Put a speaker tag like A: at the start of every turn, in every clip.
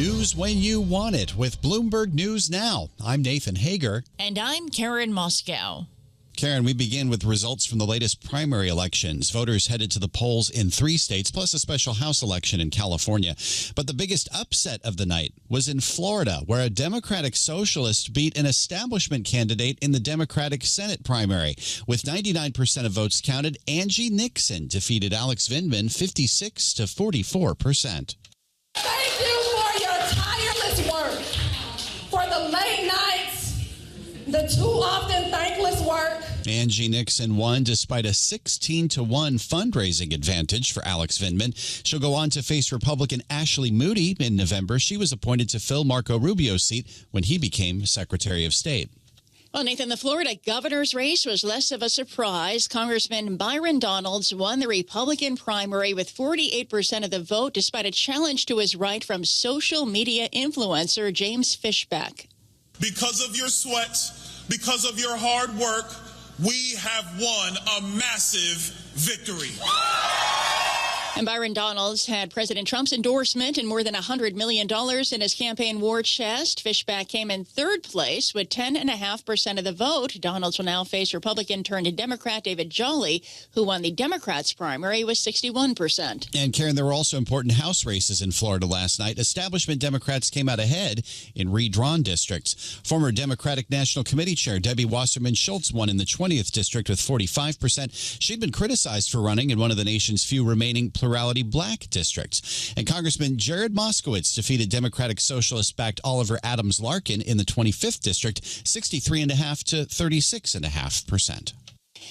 A: News when you want it with Bloomberg News Now. I'm Nathan Hager.
B: And I'm Karen Moscow.
A: Karen, we begin with results from the latest primary elections. Voters headed to the polls in 3 states, plus a special House election in California. But the biggest upset of the night was in Florida, where a Democratic Socialist beat an establishment candidate in the Democratic Senate primary. With 99% of votes counted, Angie Nixon defeated Alex Vindman 56 to 44%.
C: Thank you for your tireless work, for the late nights, the too often thankless work.
A: Angie Nixon won despite a 16-1 fundraising advantage for Alex Vindman. She'll go on to face Republican Ashley Moody in November. She was appointed to fill Marco Rubio's seat when he became Secretary of State.
B: Well, Nathan, the Florida governor's race was less of a surprise. Congressman Byron won the Republican primary with 48% of the vote, despite a challenge to his right from social media influencer James Fishback.
D: Because of your sweat, because of your hard work, we have won a massive victory.
B: And Byron had President Trump's endorsement and more than $100 million in his campaign war chest. Fishback came in third place with 10.5% of the vote. Donalds will now face Republican-turned-Democrat David Jolly, who won the Democrats' primary with 61%.
A: And, Karen, there were also important House races in Florida last night. Establishment Democrats came out ahead in redrawn districts. Former Democratic National Committee Chair Debbie Wasserman Schultz won in the 20th district with 45%. She'd been criticized for running in one of the nation's few remaining plurality black districts. And Congressman Jared Moskowitz defeated Democratic Socialist-backed Oliver Adams Larkin in the 25th district, 63.5% to 36.5%.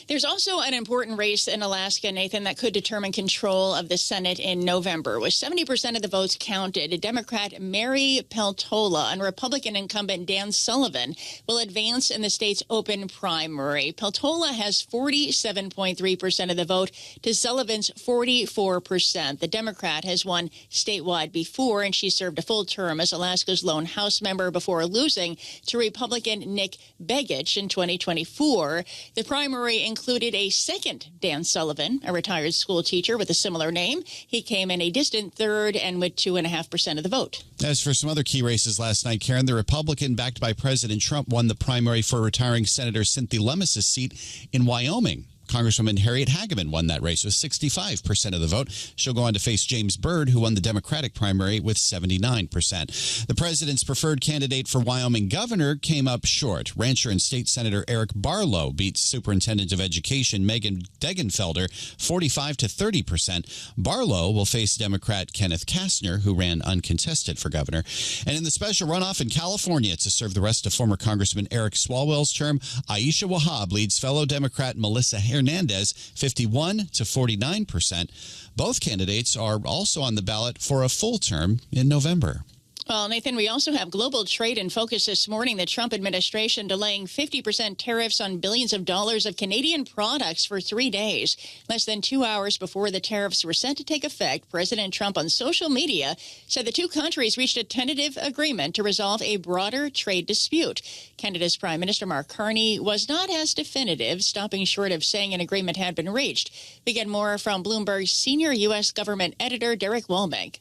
B: There's also an important race in Alaska, Nathan, that could determine control of the Senate in November. With 70% of the votes counted, Democrat Mary Peltola and Republican incumbent Dan Sullivan will advance in the state's open primary. Peltola has 47.3% of the vote to Sullivan's 44%. The Democrat has won statewide before, and she served a full term as Alaska's lone House member before losing to Republican Nick Begich in 2024. The primary included a second Dan Sullivan, a retired school teacher with a similar name. He came in a distant third and with 2.5% of the vote.
A: As for some other key races last night, Karen, the Republican backed by President Trump won the primary for retiring Senator Cynthia Lummis' seat in Wyoming. Congresswoman Harriet Hageman won that race with 65% of the vote. She'll go on to face James Byrd, who won the Democratic primary with 79%. The president's preferred candidate for Wyoming governor came up short. Rancher and State Senator Eric Barlow beat Superintendent of Education Megan Degenfelder 45% to 30%. Barlow will face Democrat Kenneth Kastner, who ran uncontested for governor. And in the special runoff in California to serve the rest of former Congressman Eric Swalwell's term, Aisha Wahab leads fellow Democrat Melissa Hernandez 51% to 49%. Both candidates are also on the ballot for a full term in November.
B: Well, Nathan, we also have global trade in focus this morning. The Trump administration delaying 50% tariffs on billions of dollars of Canadian products for 3 days. Less than 2 hours before the tariffs were set to take effect, President Trump on social media said the two countries reached a tentative agreement to resolve a broader trade dispute. Canada's Prime Minister Mark Carney was not as definitive, stopping short of saying an agreement had been reached. We get more from Bloomberg's senior U.S. government editor, Derek Walbank.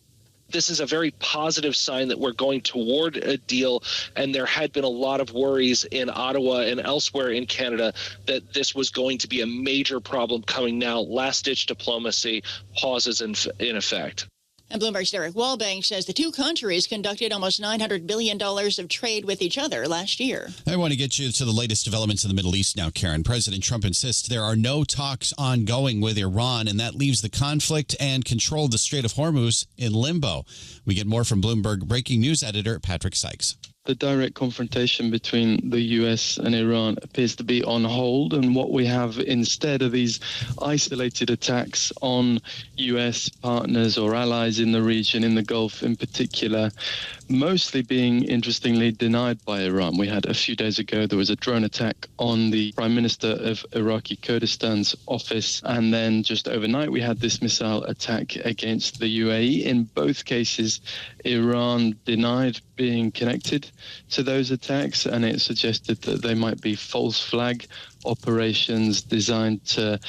E: This is a very positive sign that we're going toward a deal, and there had been a lot of worries in Ottawa and elsewhere in Canada that this was going to be a major problem coming now. Last-ditch diplomacy pauses in effect.
B: And Bloomberg's Derek Walbank says the two countries conducted almost $900 billion of trade with each other last year.
A: I want to get you to the latest developments in the Middle East now, Karen. President Trump insists there are no talks ongoing with Iran, and that leaves the conflict and control of the Strait of Hormuz in limbo. We get more from Bloomberg breaking news editor Patrick Sykes.
F: The direct confrontation between the U.S. and Iran appears to be on hold, and what we have instead are these isolated attacks on U.S. partners or allies in the region, in the Gulf in particular, mostly being, interestingly, denied by Iran. We had a few days ago, there was a drone attack on the Prime Minister of Iraqi Kurdistan's office, and then just overnight we had this missile attack against the UAE. In both cases, Iran denied being connected to those attacks, and it suggested that they might be false flag operations designed to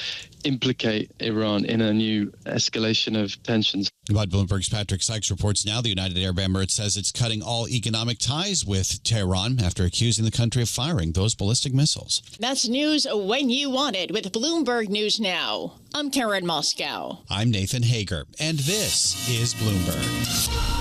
F: implicate Iran in a new escalation of tensions.
A: But Bloomberg's Patrick Sykes reports now the United Arab Emirates says it's cutting all economic ties with Tehran after accusing the country of firing those ballistic missiles.
B: That's news when you want it with Bloomberg News Now. I'm Karen Moscow.
A: I'm Nathan Hager, and this is Bloomberg.